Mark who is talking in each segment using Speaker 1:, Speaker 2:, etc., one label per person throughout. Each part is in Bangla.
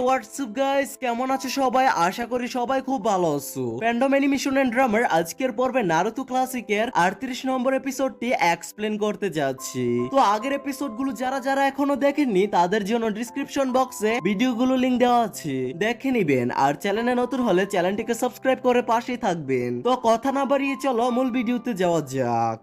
Speaker 1: হোয়াটসঅ্যাপ গাইস, কেমন আছো সবাই? আশা করি সবাই খুব ভালো আছো। ফ্যান্ডম অ্যানিমেশন এন্ড ড্রামার আজকের পর্বে নারুতো ক্লাসিকের 38 নম্বর এপিসোডটি এক্সপ্লেন করতে যাচ্ছি। তো আগের এপিসোডগুলো যারা যারা এখনো দেখেননি তাদের জন্য ডেসক্রিপশন বক্সে ভিডিওগুলো লিংক দেওয়া আছে, দেখে নিবেন। আর চ্যানেলে নতুন হলে চ্যানেলটিকে সাবস্ক্রাইব করে পাশেই থাকবেন। তো কথা না বাড়িয়ে চলো মূল ভিডিওতে যাওয়া যাক।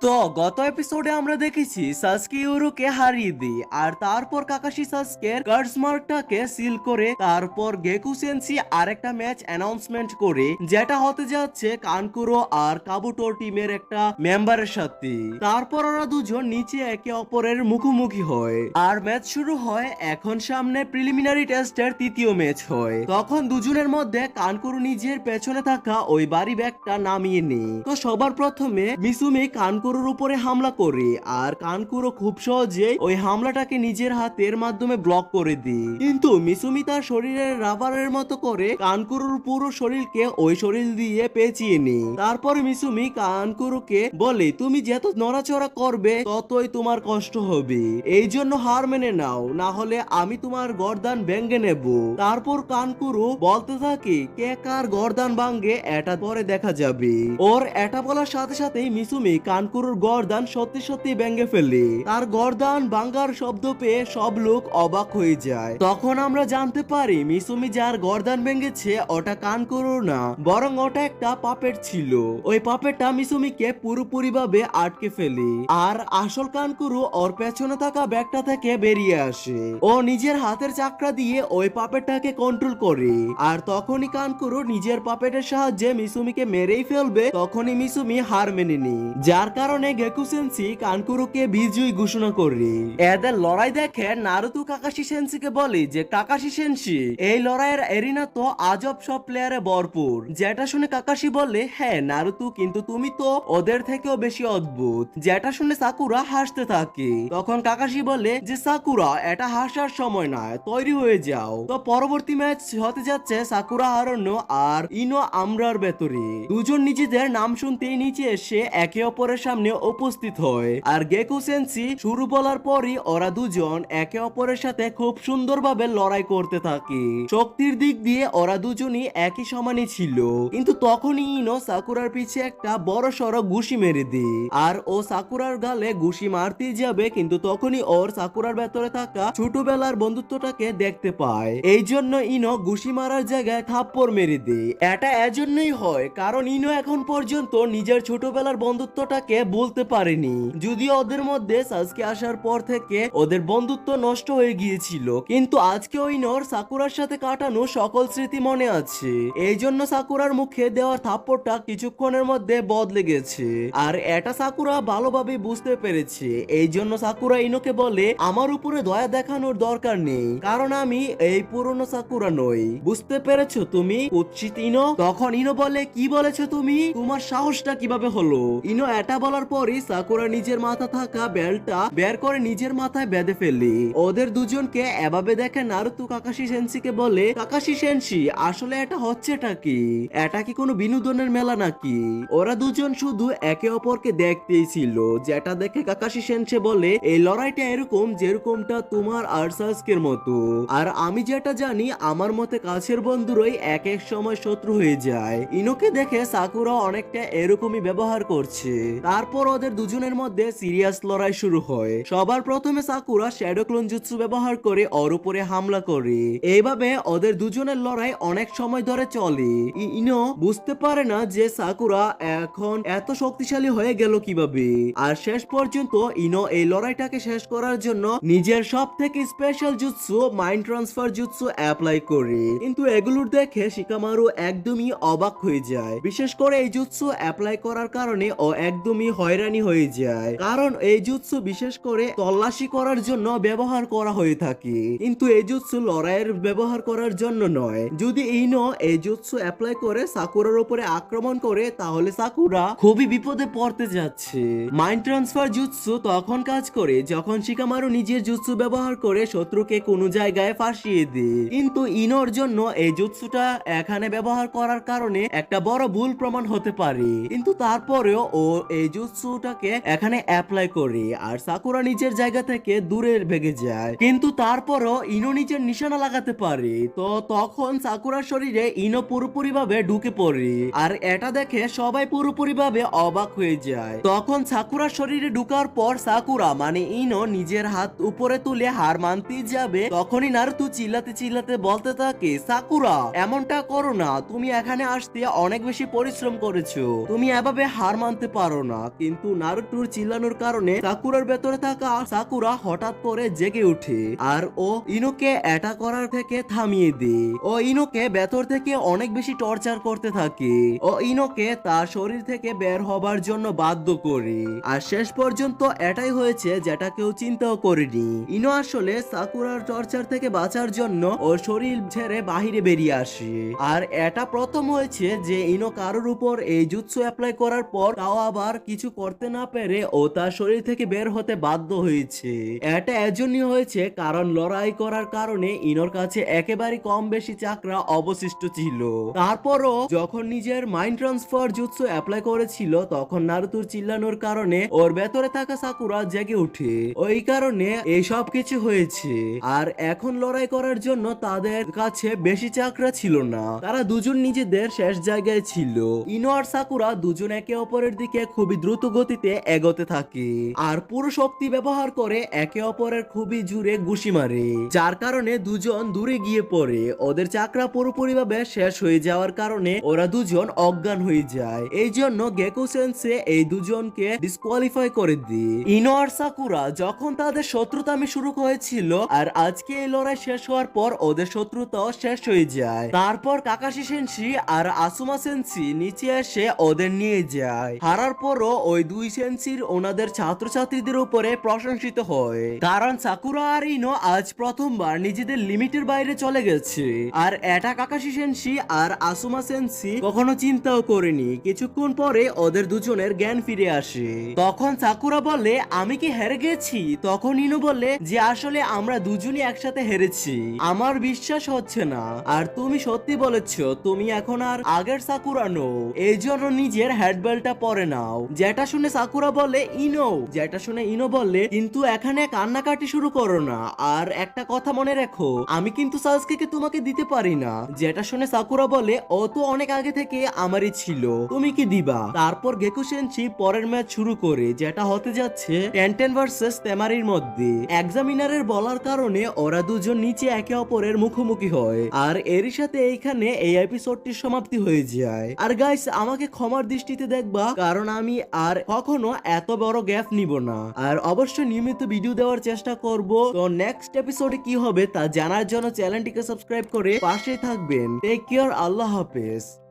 Speaker 1: তো গত এপিসোডে আমরা দেখেছি সাসকে ইউরোকে হারিয়ে দিই, আর তারপর কাকাশি সাসকের কার্স মার্কটাকে সিল করে তারপর গেকু সেন্সি আরেকটা ম্যাচ অ্যানাউন্সমেন্ট করে, যেটা হতে যাচ্ছে কানকুরো আর কাবুটো টিমের একটা মেম্বারের সাথে। তারপর ওরা দুজন নিচে একে অপরের মুখোমুখি হয় আর ম্যাচ শুরু হয়। এখন সামনে প্রিলিমিনারি টেস্টের তৃতীয় ম্যাচ হয়। তখন দুজনের মধ্যে কানকুরো নিজের পেছনে থাকা ওই বাড়ি ব্যাগটা নামিয়ে নেয়। তো সবার প্রথমে মিসুমি কানকুরোর উপরে হামলা করে, আর কানকুরো খুব সহজে ওই হামলাটাকে নিজের হাতের মাধ্যমে ব্লক করে দেয়। কিন্তু মিসুমি তার শরীরের রাবারের মতো করে কানকুরোর পুরো শরীরকে ওই শরীর দিয়ে পেঁচিয়ে নেয়। তারপর মিসুমি কানকুরোকে বলে, তুমি যত নড়াচড়া করবে ততই তোমার কষ্ট হবে, এই জন্য হার মেনে নাও, না হলে আমি তোমার গর্দান ভেঙে নেব। তারপর কানকুরো বলতে থাকে, কে কার গর্দান ভাঙে এটা পরে দেখা যাবে। ওর এটা বলার সাথে সাথেই মিসুমি কানকুরোর গর্দান সত্যি সত্যি ভেঙে ফেলে। তার গর্দান ভাঙার শব্দ পেয়ে সব লোক অবাক হয়ে যায়। তখন আমরা জানতে পারি মিসুমি যার গর্দান ভেঙেছে ওটা কানকুরো না, বরং ওটা একটা পাপেট ছিল। ওই পাপেটটা মিসুমিকে পুরোপুরি ভাবে আটকে ফেলে, আর আসল কানকুরো ওর পেছনে থাকা ব্যাগটা থেকে বেরিয়ে আসে। ও নিজের হাতের চাকরা দিয়ে ওই পাপেটটাকে কন্ট্রোল করে, আর তখনই কানকুরো নিজের পাপেটের সাহায্যে মিসুমিকে মেরেই ফেলবে। তখনই মিসুমি হার মেনে নেয়, যার কারণে গেকু সেন্সি কানকুরোকে বিজয়ী ঘোষণা করে। এদের লড়াই দেখে নারুতো কাকাশি সেন্সিকে বলে যে, কাকাশি সেন্সি, এই লড়াইয়ের এরিনা তো আজব সব প্লেয়ারে ভরপুর। যেটা শুনে কাকাশি বলে, হ্যাঁ নারুতো, কিন্তু তুমি তো ওদের থেকেও বেশি অদ্ভুত। যেটা শুনে সাকুরা হাসতে থাকে। তখন কাকাশি বলে যে, সাকুরা, এটা হাসার সময় নয়, তৈরি হয়ে যাও। তো পরবর্তী ম্যাচ হতে যাচ্ছে সাকুরা হারানো আর ইনো আমরার ভেতরে। দুজন নিজেদের নাম শুনতেই নিচে এসে একে অপরের সামনে উপস্থিত হয়, আর গেকু সেন্সি শুরু বলার পরই ওরা দুজন একে অপরের সাথে খুব সুন্দরভাবে লড়াই করতে থাকে। শক্তির দিক দিয়ে ওরা দুজনই একই সমানই ছিল, কিন্তু তখনই ইনো সাকুরার পিছে একটা বড় সড়ো ঘুষি মেরে দেয়, আর ও সাকুরার গালে ঘুষি মারতেই যাবে, কিন্তু তখনই ওর সাকুরার ভেতরে থাকা ছোটবেলার বন্ধুত্বটাকে দেখতে পায়। এই জন্য ইনো ঘুষি মারার জায়গায় থাপ্পড় মেরে দেয়। এটা এজন্যই হয় কারণ ইনো এখন পর্যন্ত নিজের ছোটবেলার বন্ধুত্বটাকে বলতে পারেনি। যদিও ওদের মধ্যে সাসকে আসার পর থেকে ওদের বন্ধুত্ব নষ্ট হয়ে গিয়েছিল, কিন্তু আজকে ইনোর সাকুরার সাথে কাটানো সকল স্মৃতি মনে আছে। এই জন্য সাকুরার মুখে দেওয়ার থাপ্পড়টা কিছুক্ষণের মধ্যে বদলে গেছে, আর এটা সাকুরা ভালোভাবে বুঝতে পেরেছে। এই জন্য সাকুরা ইনোকে বলে, আমার উপরে দয়া দেখানোর দরকার নেই, কারণ আমি এই পুরনো সাকুরা নই, বুঝতে পেরেছো তুমি কুৎসিত ইনো? তখন ইনো বলে, কি বলেছো তুমি? তোমার সাহসটা কিভাবে হলো? ইনো এটা বলার পরই সাকুরা নিজের মাথা থাকা বেল্টটা বের করে নিজের মাথায় বেঁধে ফেলে। ওদের দুজনকে এভাবে দেখে নারুতো কাকাশি সেন্সিকে বলে, কাকাশি সেন্সি, আসলে এটা হচ্ছেটা কি? এটা কি কোনো বিনোদনের মেলা নাকি? ওরা দুজন শুধু একে অপরকে দেখতেই ছিল। যেটা দেখে কাকাশি সেন্সি বলে, এই লড়াইটা এরকম যেরকমটা তোমার আর সাসকের মতো, আর আমি যেটা জানি আমার মতে কাছের বন্ধুরাই এক এক সময় শত্রু হয়ে যায়। ইনোকে দেখে সাকুরা অনেকটা এরকমই ব্যবহার করছে। তারপর ওদের দুজনের মধ্যে সিরিয়াস লড়াই শুরু হয়। সবার প্রথমে সাকুরা শ্যাডো ক্লোন জুৎসু ব্যবহার করে ওর উপরে হামলা করে। এইভাবে ওদের দুজনের লড়াই অনেক সময় ধরে চলে। ইনো বুঝতে পারে না যে সাকুরা এখন এত শক্তিশালী হয়ে গেল কিভাবে, আর শেষ পর্যন্ত ইনো এই লড়াইটাকে শেষ করার জন্য নিজের সব থেকে special jutsu mind transfer jutsu apply করে। কিন্তু এগুলোর দেখে শিকামারু একদমই অবাক হয়ে যায়। বিশেষ করে এই জুৎসু অ্যাপ্লাই করার কারণে ও একদমই হয়রানি হয়ে যায়, কারণ এই জুৎসু বিশেষ করে তল্লাশি করার জন্য ব্যবহার করা হয়ে থাকে, কিন্তু এই জুৎসু লড়াইয়ের ব্যবহার করার জন্য নয়। যদি ইনো এই জুৎসু অ্যাপ্লাই করে সাকুরার উপরে আক্রমণ করে, তাহলে সাকুরা খুবই বিপদে পড়তে যাচ্ছে। মাইন্ড ট্রান্সফার জুৎসু তখন কাজ করে যখন শিকামারু নিজের জুৎসু ব্যবহার করে শত্রুকে কোনো জায়গায় ফাঁসিয়ে দেয়, কিন্তু ইনোর জন্য এই জুৎসুটা এখানে ব্যবহার করার কারণে একটা বড় ভুল প্রমাণ হতে পারে। কিন্তু তারপরেও ও এই জুৎসুটাকে এখানে অ্যাপ্লাই করে আর সাকুরা নিজের জায়গা থেকে দূরে ভেগে যায়, কিন্তু তারপরও ইনো নিজের নিশানা লাগাতে পারে। তো তখন সাকুরার শরীরে ইনো পুরোপুরি ভাবে ঢুকে পড়ে আর এটা দেখে সবাই পুরোপুরি ভাবে অবাক হয়ে যায়। তখন সাকুরার শরীরে ঢুকার পর সাকুরা মানে ইনো নিজের হাত উপরে তুলে হার মানতে যাবে, তখনই নারুতো চিল্লাতে চিল্লাতে বলতে থাকে, সাকুরা এমনটা করো না, তুমি এখানে আসতে অনেক বেশি পরিশ্রম করেছো, তুমি এভাবে হার মানতে পারো না। কিন্তু নারুতোর চিল্লানোর কারণে সাকুরার ভেতরে থাকা সাকুরা হঠাৎ করে জেগে ওঠে আর ও ইনোকে এটা করার থেকে থামিয়ে দেয়। ও ইনোকে ভেতর থেকে অনেক বেশি টর্চার করতে থাকে। ও ইনোকে তার শরীর থেকে বের হবার জন্য বাধ্য করে আর শেষ পর্যন্ত এটাই হয়েছে যেটা কেউ চিন্তাও করেনি। ইনো আসলে সাকুরার টর্চার থেকে বাঁচার জন্য ওর শরীর ছেড়ে বাহিরে বেরিয়ে আসে। আর এটা প্রথম হয়েছে যে ইনো কারোর উপর এই জুৎসু অ্যাপ্লাই করার পর তাও আবার কিছু করতে না পেরে ও তার শরীর থেকে বের হতে বাধ্য হয়েছে। এটা এজন্যই হয়েছে কারণ লড়াই করার কারণে ইনোর কাছে একেবারে কম বেশি চাকরা অবশিষ্ট ছিল। তারপরও যখন নিজের মাইন্ড ট্রান্সফার জুৎসু অ্যাপ্লাই করেছিল তখন নারুতোর চিল্লানোর কারণে ওর ভেতরে থাকা সাকুরা জেগে ওঠে। ওই কারণে এই সব কিছু হয়েছে। আর এখন লড়াই করার জন্য তাদের কাছে বেশি চাকরা ছিল না, তারা দুজন নিজেদের শেষ জায়গায় ছিল। ইনো আর সাকুরা দুজন একে অপরের দিকে খুবই দ্রুত গতিতে এগোতে থাকে আর পুরো শক্তি ব্যবহার করে একে অপরের খুবই জোরে ঘুষি মারে, যার কারণে দুজন দূরে গিয়ে পড়ে। ওদের চাকরা পুরোপুরিভাবে শেষ হয়ে যাওয়ার কারণে ওরা দুজন অজ্ঞান হয়ে যায়। এই জন্য গেকো সেন্সে এই দুজনকে ডিসকোয়ালিফাই করে দেয়। ইনো আর সাকুরা যখন তাদের শত্রুতামি শুরু হয়েছিল আর আজকে এই লড়াই শেষ হওয়ার পর ওদের শত্রুতাও শেষ হয়ে যায়। তারপর কাকাশি সেনসি আর আসুমা সেনসি নিচে এসে ওদের নিয়ে যায়। হারার পরও ওই দুই সেনসির ওনাদের ছাত্রছাত্রীদের উপরে প্রশংসিত হয়, কারণ সাকুরা আর ইনো আজ প্রথমবার নিজেদের লিমিটের বাইরে চলে গেছে। আর এটা কাকাশি সেনসি আর আসুমা সেনসি কখনো চিন্তাও করেনি। কিছুক্ষণ পরে ওদের দুজনের জ্ঞান ফিরে আসে। তখন সাকুরা বলে, আমি কি হেরে গেছি? তখন ইনো বলে যে আসলে আমরা দুজনই একসাথে হেরেছি, আমার বিশ্বাস হচ্ছে না। আর তুমি সত্যি বলেছো, তুমি এখন আর আগের সাকুরা নও, এই জন্য নিজের হেডবেলটা পরে নাও। যেটা শুনে সাকুরা বলে ইনো, যেটা শুনে ইনো বলে কিন্তু এখানে কান্নাকাটি শুরু করো না, আর একটা কথা মনে রেখো, আমি কিন্তু সাসুকেকে তোমাকে দিতে পারি না। যেটা শুনে সাকুরা বলে ও তো অনেক আগে থেকে আমারই ছিল, তুমি কি দিবা? তারপর গেকো সেনসি পরের ম্যাচ শুরু করে, যেটা হতে যাচ্ছে টেনটেন ভার্সেস তেমারির মধ্যে। এক্সামিনারের বলার কারণে ওরা দুজন নিচে একে অপরের মুখোমুখি হয় আর এরই সাথে এইখানে এই এপিসোডটির সমাপ্তি হয়ে যায়। আর গাইস, আমাকে ক্ষমার দৃষ্টিতে দেখবা, কারণ আমি আর কখনো এত বড় গ্যাপ নিব না আর অবশ্যই নিয়মিত ভিডিও দেওয়ার চেষ্টা করব। তো নেক্সট এপিসোডে কি হবে তা জানার জন্য চ্যানেলটিকে সাবস্ক্রাইব করে পাশে থাকবেন। টেক কেয়ার, আল্লাহ হাফেজ।